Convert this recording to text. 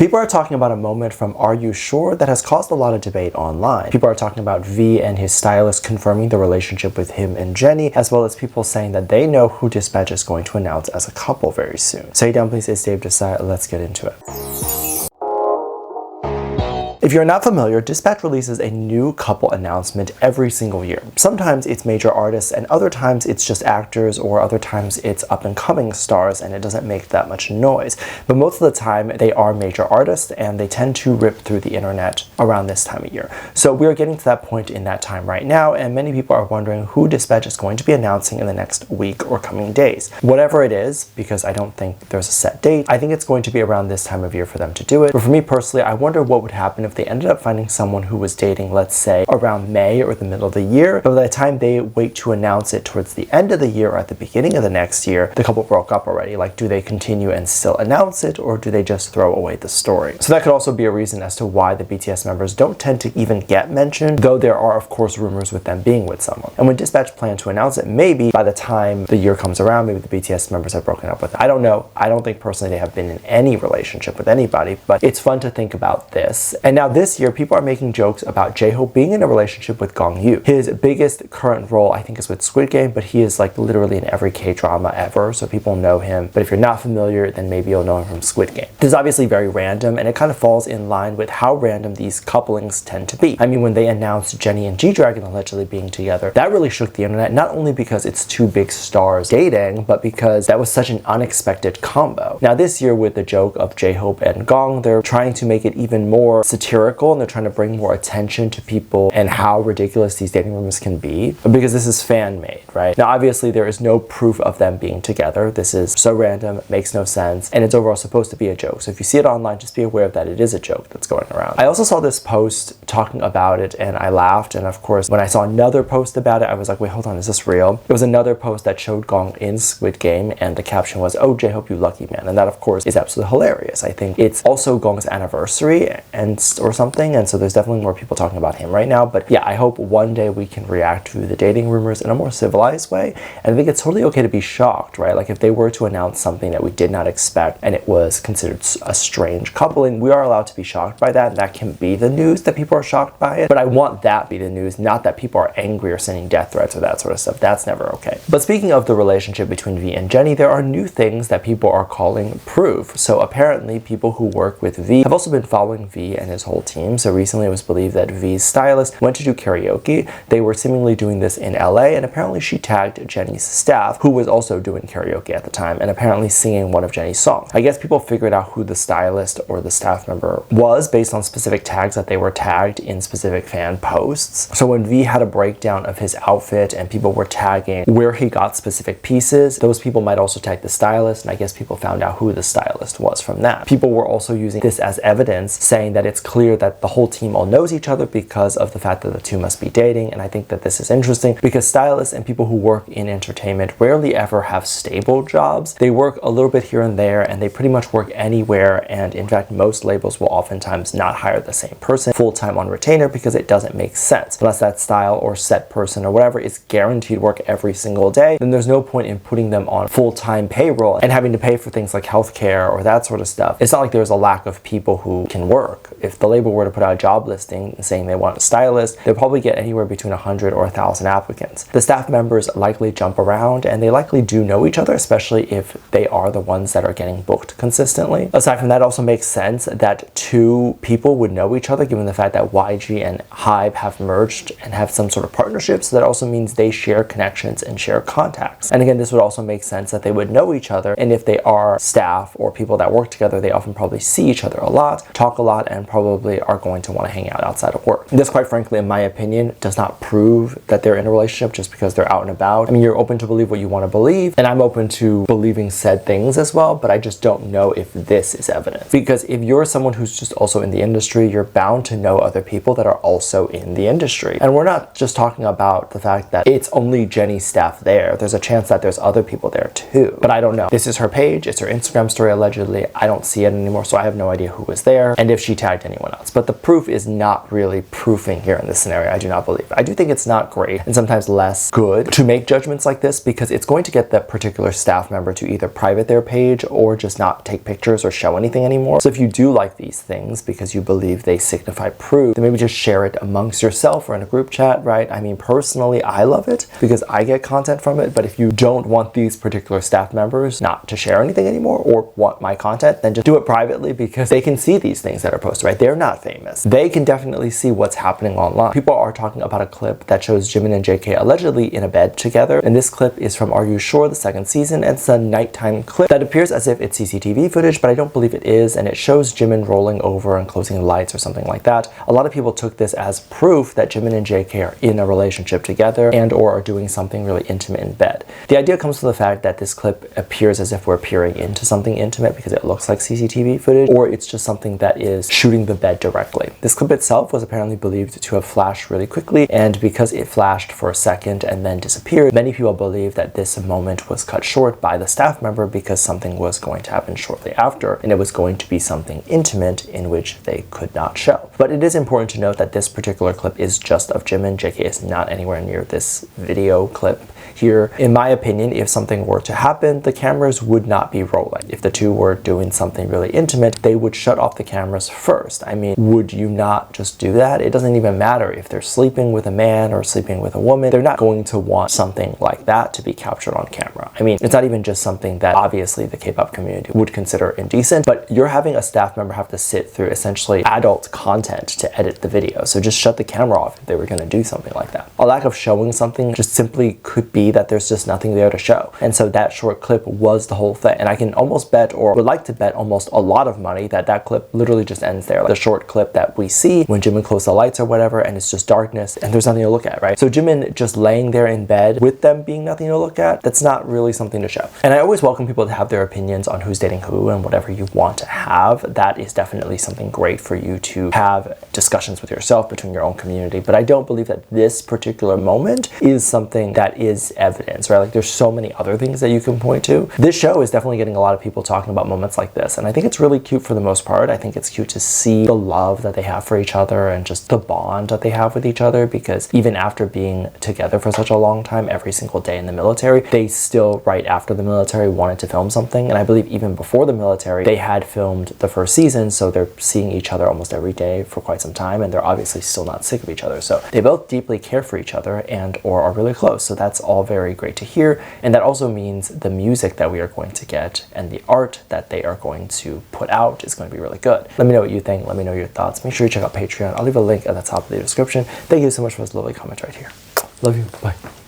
People are talking about a moment from Are You Sure that has caused a lot of debate online. People are talking about V and his stylist confirming the relationship with him and Jennie, as well as people saying that they know who Dispatch is going to announce as a couple very soon. So hey Dumplings, it's Dave Disci. Let's get into it. If you're not familiar, Dispatch releases a new couple announcement every single year. Sometimes it's major artists and other times it's just actors, or other times it's up-and-coming stars and it doesn't make that much noise. But most of the time they are major artists and they tend to rip through the internet around this time of year. So we are getting to that point in that time right now, and many people are wondering who Dispatch is going to be announcing in the next week or coming days. Whatever it is, because I don't think there's a set date, I think it's going to be around this time of year for them to do it. But for me personally, I wonder what would happen if they ended up finding someone who was dating, let's say, around May or the middle of the year, but by the time they wait to announce it towards the end of the year or at the beginning of the next year, the couple broke up already. Like, do they continue and still announce it, or do they just throw away the story? So that could also be a reason as to why the BTS members don't tend to even get mentioned, though there are of course rumors with them being with someone. And when Dispatch planned to announce it, maybe by the time the year comes around, maybe the BTS members have broken up with them. I don't know. I don't think personally they have been in any relationship with anybody, but it's fun to think about this. And now this year, people are making jokes about J-Hope being in a relationship with Gong-yoo. His biggest current role, I think, is with Squid Game, but he is like literally in every K-drama ever, so people know him. But if you're not familiar, then maybe you'll know him from Squid Game. This is obviously very random, and it kind of falls in line with how random these couplings tend to be. I mean, when they announced Jennie and G-Dragon allegedly being together, that really shook the internet, not only because it's two big stars dating, but because that was such an unexpected combo. Now this year, with the joke of J-Hope and Gong, they're trying to make it even more satirical, and they're trying to bring more attention to people and how ridiculous these dating rumors can be, because this is fan-made, right? Now obviously there is no proof of them being together. This is so random, makes no sense, and it's overall supposed to be a joke. So if you see it online, just be aware that it is a joke that's going around. I also saw this post talking about it and I laughed, and of course when I saw another post about it, I was like, wait, hold on, is this real? It was another post that showed Gong in Squid Game, and the caption was, "Oh, J-Hope, you lucky man," and that of course is absolutely hilarious. I think it's also Gong's anniversary or something, and so there's definitely more people talking about him right now. But yeah, I hope one day we can react to the dating rumors in a more civilized way, and I think it's totally okay to be shocked, right? Like if they were to announce something that we did not expect and it was considered a strange coupling, we are allowed to be shocked by that, and that can be the news that people are shocked by it. But I want that be the news, not that people are angry or sending death threats or that sort of stuff. That's never okay. But speaking of the relationship between V and Jennie, there are new things that people are calling proof. So apparently people who work with V have also been following V and his whole team. So recently it was believed that V's stylist went to do karaoke. They were seemingly doing this in LA, and apparently she tagged Jennie's staff, who was also doing karaoke at the time, and apparently singing one of Jennie's songs. I guess people figured out who the stylist or the staff member was based on specific tags that they were tagged in specific fan posts. So when V had a breakdown of his outfit and people were tagging where he got specific pieces, those people might also tag the stylist, and I guess people found out who the stylist was from that. People were also using this as evidence, saying that it's clear that the whole team all knows each other because of the fact that the two must be dating. And I think that this is interesting because stylists and people who work in entertainment rarely ever have stable jobs. They work a little bit here and there, and they pretty much work anywhere, and in fact most labels will oftentimes not hire the same person full-time on retainer because it doesn't make sense. Unless that style or set person or whatever is guaranteed work every single day, then there's no point in putting them on full-time payroll and having to pay for things like healthcare or that sort of stuff. It's not like there's a lack of people who can work. If the label were to put out a job listing saying they want a stylist, they'll probably get anywhere between 100 or 1,000 applicants. The staff members likely jump around, and they likely do know each other, especially if they are the ones that are getting booked consistently. Aside from that, it also makes sense that two people would know each other, given the fact that YG and HYBE have merged and have some sort of partnership. So that also means they share connections and share contacts. And again, this would also make sense that they would know each other, and if they are staff or people that work together, they often probably see each other a lot, talk a lot, and probably are going to want to hang out outside of work. This, quite frankly, in my opinion, does not prove that they're in a relationship just because they're out and about. I mean, you're open to believe what you want to believe, and I'm open to believing said things as well, but I just don't know if this is evidence. Because if you're someone who's just also in the industry, you're bound to know other people that are also in the industry. And we're not just talking about the fact that it's only Jennie's staff there. There's a chance that there's other people there too. But I don't know. This is her page. It's her Instagram story allegedly. I don't see it anymore, so I have no idea who was there and if she tagged anyone someone else. But the proof is not really proofing here in this scenario, I do not believe. I do think it's not great and sometimes less good to make judgments like this, because it's going to get that particular staff member to either private their page or just not take pictures or show anything anymore. So if you do like these things because you believe they signify proof, then maybe just share it amongst yourself or in a group chat, right? I mean, personally, I love it because I get content from it. But if you don't want these particular staff members not to share anything anymore or want my content, then just do it privately, because they can see these things that are posted, right? They're not famous. They can definitely see what's happening online. People are talking about a clip that shows Jimin and JK allegedly in a bed together. And this clip is from Are You Sure, the second season. And it's a nighttime clip that appears as if it's CCTV footage, but I don't believe it is. And it shows Jimin rolling over and closing the lights or something like that. A lot of people took this as proof that Jimin and JK are in a relationship together and or are doing something really intimate in bed. The idea comes from the fact that this clip appears as if we're peering into something intimate because it looks like CCTV footage, or it's just something that is shooting the bed directly. This clip itself was apparently believed to have flashed really quickly, and because it flashed for a second and then disappeared, many people believe that this moment was cut short by the staff member because something was going to happen shortly after, and it was going to be something intimate in which they could not show. But it is important to note that this particular clip is just of Jimin. JK is not anywhere near this video clip here. In my opinion, if something were to happen, the cameras would not be rolling. If the two were doing something really intimate, they would shut off the cameras first. I mean, would you not just do that? It doesn't even matter if they're sleeping with a man or sleeping with a woman. They're not going to want something like that to be captured on camera. I mean, it's not even just something that obviously the K-pop community would consider indecent, but you're having a staff member have to sit through essentially adult content to edit the video. So just shut the camera off if they were going to do something like that. A lack of showing something just simply could be that there's just nothing there to show. And so that short clip was the whole thing. And I can almost bet, or would like to bet almost a lot of money, that that clip literally just ends there. Like the short clip that we see when Jimin closes the lights or whatever, and it's just darkness and there's nothing to look at, right? So Jimin just laying there in bed with them being nothing to look at, that's not really something to show. And I always welcome people to have their opinions on who's dating who and whatever you want to have. That is definitely something great for you to have discussions with yourself between your own community. But I don't believe that this particular moment is something that is evidence, right? Like there's so many other things that you can point to. This show is definitely getting a lot of people talking about moments like this. And I think it's really cute for the most part. I think it's cute to see the love that they have for each other and just the bond that they have with each other, because even after being together for such a long time, every single day in the military, they still, right after the military, wanted to film something. And I believe even before the military, they had filmed the first season, so they're seeing each other almost every day for quite some time, and they're obviously still not sick of each other. So they both deeply care for each other and or are really close. So that's all very great to hear. And that also means the music that we are going to get and the art that they are going to put out is going to be really good. Let me know what you think. Let me know your thoughts. Make sure you check out Patreon. I'll leave a link at the top of the description. Thank you so much for this lovely comment right here. Love you. Bye.